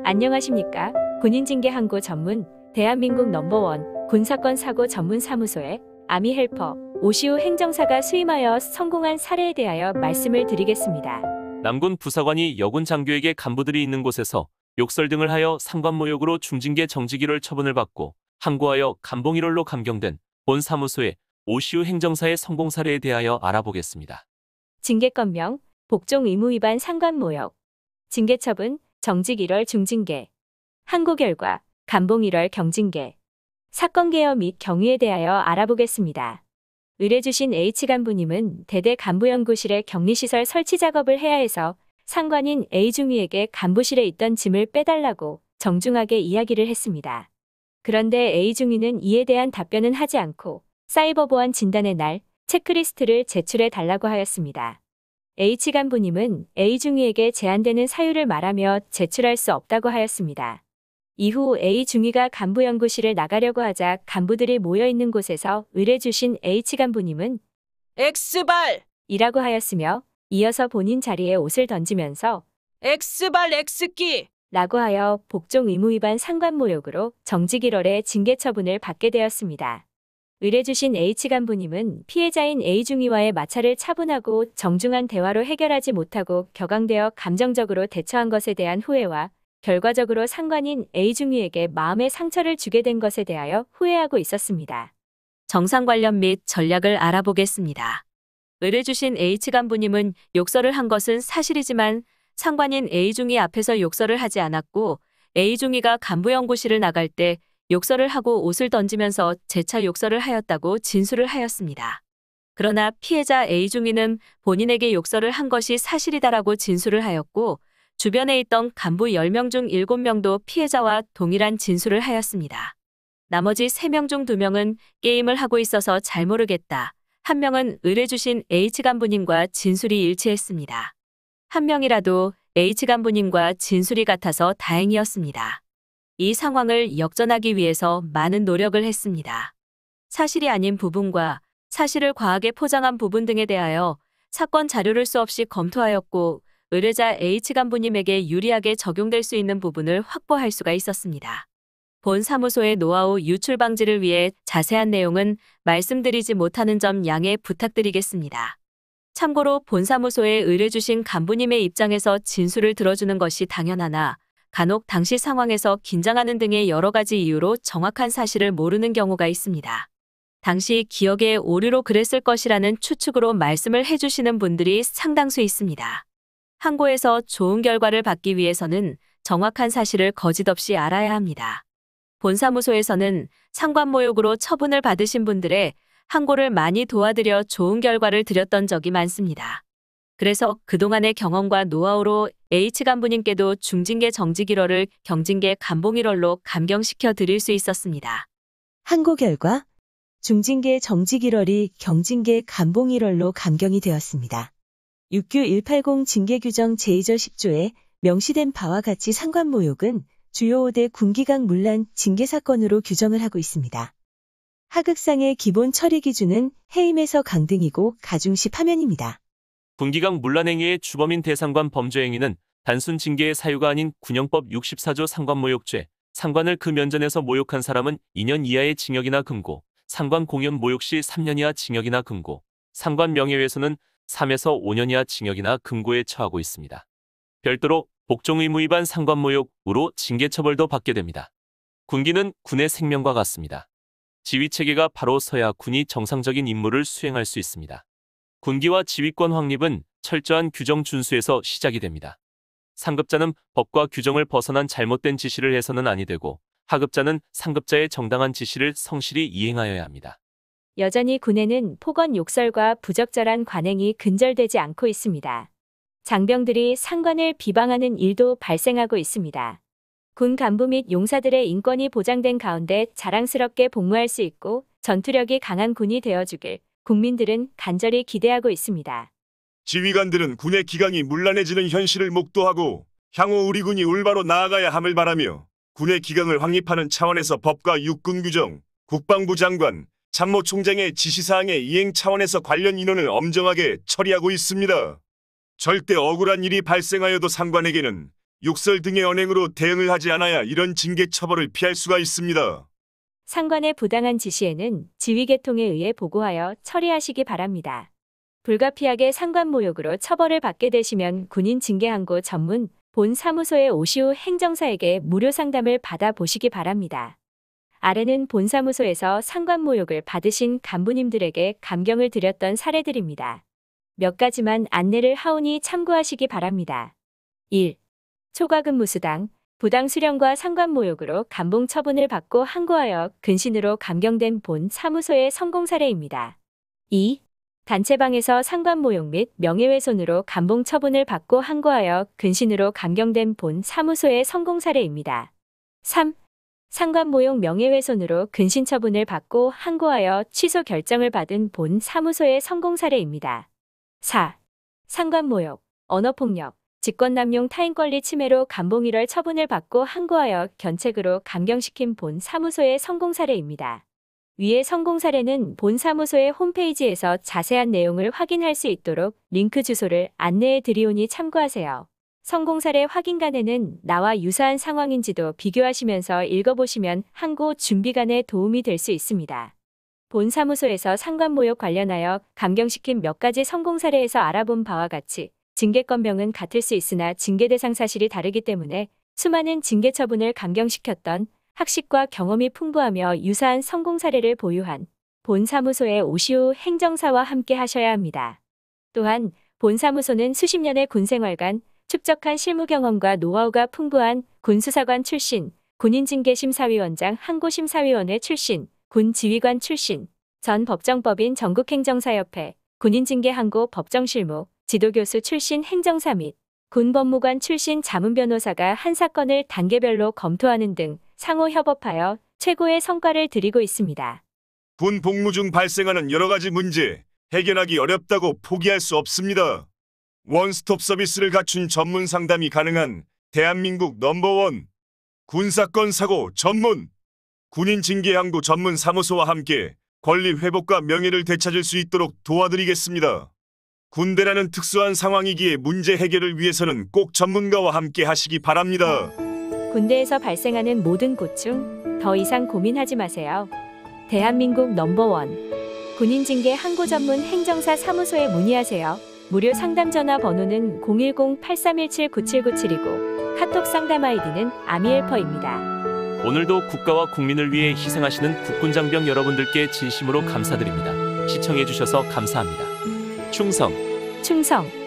안녕하십니까? 군인징계 항고 전문 대한민국 넘버원 군사건 사고 전문 사무소의 아미 헬퍼 오시우 행정사가 수임하여 성공한 사례에 대하여 말씀을 드리겠습니다. 남군 부사관이 여군 장교에게 간부들이 있는 곳에서 욕설 등을 하여 상관모욕으로 중징계 정직일월 처분을 받고 항고하여 감봉일월로 감경된 본 사무소의 오시우 행정사의 성공 사례에 대하여 알아보겠습니다. 징계건명 복종 의무 위반 상관모욕 징계처분 정직 1월 중징계 항고 결과 감봉 1월 경징계 사건 개요 및 경위에 대하여 알아보겠습니다. 의뢰주신 H간부님은 대대 간부연구실에 격리시설 설치 작업을 해야 해서 상관인 A중위에게 간부실에 있던 짐을 빼달라고 정중하게 이야기를 했습니다. 그런데 A중위는 이에 대한 답변은 하지 않고 사이버 보안 진단의 날 체크리스트를 제출해 달라고 하였습니다. H간부님은 A중위에게 제한되는 사유를 말하며 제출할 수 없다고 하였습니다. 이후 A중위가 간부연구실을 나가려고 하자 간부들이 모여있는 곳에서 의뢰주신 H간부님은 X발! 이라고 하였으며 이어서 본인 자리에 옷을 던지면서 X발 X끼! 라고 하여 복종 의무 위반 상관모욕으로 정직 1월에 징계 처분을 받게 되었습니다. 의뢰주신 H간부님은 피해자인 A중위와의 마찰을 차분하고 정중한 대화로 해결하지 못하고 격앙되어 감정적으로 대처한 것에 대한 후회와 결과적으로 상관인 A중위에게 마음의 상처를 주게 된 것에 대하여 후회하고 있었습니다. 정상 관련 및 전략을 알아보겠습니다. 의뢰주신 H간부님은 욕설을 한 것은 사실이지만 상관인 A중위 앞에서 욕설을 하지 않았고 A중위가 간부연구실을 나갈 때 욕설을 하고 옷을 던지면서 재차 욕설을 하였다고 진술을 하였습니다. 그러나 피해자 A중위는 본인에게 욕설을 한 것이 사실이다라고 진술을 하였고 주변에 있던 간부 10명 중 7명도 피해자와 동일한 진술을 하였습니다. 나머지 3명 중 2명은 게임을 하고 있어서 잘 모르겠다. 한 명은 의뢰주신 H간부님과 진술이 일치했습니다. 한 명이라도 H간부님과 진술이 같아서 다행이었습니다. 이 상황을 역전하기 위해서 많은 노력을 했습니다. 사실이 아닌 부분과 사실을 과하게 포장한 부분 등에 대하여 사건 자료를 수없이 검토하였고 의뢰자 H간부님에게 유리하게 적용될 수 있는 부분을 확보할 수가 있었습니다. 본 사무소의 노하우 유출 방지를 위해 자세한 내용은 말씀드리지 못하는 점 양해 부탁드리겠습니다. 참고로 본 사무소에 의뢰주신 간부님의 입장에서 진술을 들어주는 것이 당연하나 간혹 당시 상황에서 긴장하는 등의 여러 가지 이유로 정확한 사실을 모르는 경우가 있습니다. 당시 기억에 오류로 그랬을 것이라는 추측으로 말씀을 해주시는 분들이 상당수 있습니다. 항고에서 좋은 결과를 받기 위해서는 정확한 사실을 거짓 없이 알아야 합니다. 본 사무소에서는 상관모욕으로 처분을 받으신 분들의 항고를 많이 도와드려 좋은 결과를 드렸던 적이 많습니다. 그래서 그동안의 경험과 노하우로 H간부님께도 중징계 정직 1월을 경징계 감봉 1월로 감경시켜 드릴 수 있었습니다. 항고 결과 중징계 정직 1월이 경징계 감봉 1월로 감경이 되었습니다. 6규 180 징계규정 제2절 10조에 명시된 바와 같이 상관모욕은 주요 5대 군기강 문란 징계사건으로 규정을 하고 있습니다. 하극상의 기본 처리 기준은 해임에서 강등이고 가중시 파면입니다. 군기강 문란행위의 주범인 대상관 범죄행위는 단순 징계의 사유가 아닌 군형법 64조 상관모욕죄, 상관을 그 면전에서 모욕한 사람은 2년 이하의 징역이나 금고, 상관 공연 모욕 시 3년 이하 징역이나 금고, 상관 명예훼손은 3에서 5년 이하 징역이나 금고에 처하고 있습니다. 별도로 복종 의무 위반 상관모욕으로 징계처벌도 받게 됩니다. 군기는 군의 생명과 같습니다. 지휘체계가 바로 서야 군이 정상적인 임무를 수행할 수 있습니다. 군기와 지휘권 확립은 철저한 규정 준수에서 시작이 됩니다. 상급자는 법과 규정을 벗어난 잘못된 지시를 해서는 아니 되고 하급자는 상급자의 정당한 지시를 성실히 이행하여야 합니다. 여전히 군에는 폭언 욕설과 부적절한 관행이 근절되지 않고 있습니다. 장병들이 상관을 비방하는 일도 발생하고 있습니다. 군 간부 및 용사들의 인권이 보장된 가운데 자랑스럽게 복무할 수 있고 전투력이 강한 군이 되어주길 국민들은 간절히 기대하고 있습니다. 지휘관들은 군의 기강이 문란해지는 현실을 목도하고 향후 우리 군이 올바로 나아가야 함을 바라며 군의 기강을 확립하는 차원에서 법과 육군 규정, 국방부 장관, 참모총장의 지시사항의 이행 차원에서 관련 인원을 엄정하게 처리하고 있습니다. 절대 억울한 일이 발생하여도 상관에게는 욕설 등의 언행으로 대응을 하지 않아야 이런 징계 처벌을 피할 수가 있습니다. 상관의 부당한 지시에는 지휘계통에 의해 보고하여 처리하시기 바랍니다. 불가피하게 상관 모욕으로 처벌을 받게 되시면 군인 징계항고 전문 본 사무소에 오시 후 행정사에게 무료 상담을 받아보시기 바랍니다. 아래는 본 사무소에서 상관 모욕을 받으신 간부님들에게 감경을 드렸던 사례들입니다. 몇 가지만 안내를 하오니 참고하시기 바랍니다. 1. 초과근무수당, 부당 수령과 상관 모욕으로 감봉 처분을 받고 항고하여 근신으로 감경된 본 사무소의 성공 사례입니다. 2. 단체방에서 상관 모욕 및 명예훼손으로 감봉 처분을 받고 항고하여 근신으로 감경된 본 사무소의 성공 사례입니다. 3. 상관 모욕 명예훼손으로 근신 처분을 받고 항고하여 취소 결정을 받은 본 사무소의 성공 사례입니다. 4. 상관 모욕, 언어폭력, 직권남용 타인권리 침해로 감봉 1월 처분을 받고 항고하여 견책으로 감경시킨 본 사무소의 성공 사례입니다. 위의 성공 사례는 본 사무소의 홈페이지에서 자세한 내용을 확인할 수 있도록 링크 주소를 안내해 드리오니 참고하세요. 성공 사례 확인간에는 나와 유사한 상황인지도 비교하시면서 읽어보시면 항고 준비간에 도움이 될 수 있습니다. 본 사무소에서 상관 모욕 관련하여 감경시킨 몇 가지 성공 사례에서 알아본 바와 같이 징계권명은 같을 수 있으나 징계 대상 사실이 다르기 때문에 수많은 징계 처분을 감경시켰던 학식과 경험이 풍부하며 유사한 성공 사례를 보유한 본 사무소에 오시 후 행정사와 함께 하셔야 합니다. 또한 본 사무소는 수십 년의 군 생활간 축적한 실무 경험과 노하우가 풍부한 군수사관 출신, 군인징계심사위원장 항고심사위원회 출신, 군지휘관 출신, 전 법정법인 전국행정사협회, 군인징계항고 법정실무, 지도교수 출신 행정사 및 군법무관 출신 자문변호사가 한 사건을 단계별로 검토하는 등 상호 협업하여 최고의 성과를 드리고 있습니다. 군 복무 중 발생하는 여러 가지 문제, 해결하기 어렵다고 포기할 수 없습니다. 원스톱 서비스를 갖춘 전문 상담이 가능한 대한민국 넘버원 군사건 사고 전문 군인 징계항고 전문 사무소와 함께 권리 회복과 명예를 되찾을 수 있도록 도와드리겠습니다. 군대라는 특수한 상황이기에 문제 해결을 위해서는 꼭 전문가와 함께 하시기 바랍니다. 군대에서 발생하는 모든 고충 더 이상 고민하지 마세요. 대한민국 넘버원 군인징계 항고 전문 행정사 사무소에 문의하세요. 무료 상담 전화 번호는 010-8317-9797이고 카톡 상담 아이디는 아미헬퍼입니다. 오늘도 국가와 국민을 위해 희생하시는 국군장병 여러분들께 진심으로 감사드립니다. 시청해주셔서 감사합니다. 충성. 충성.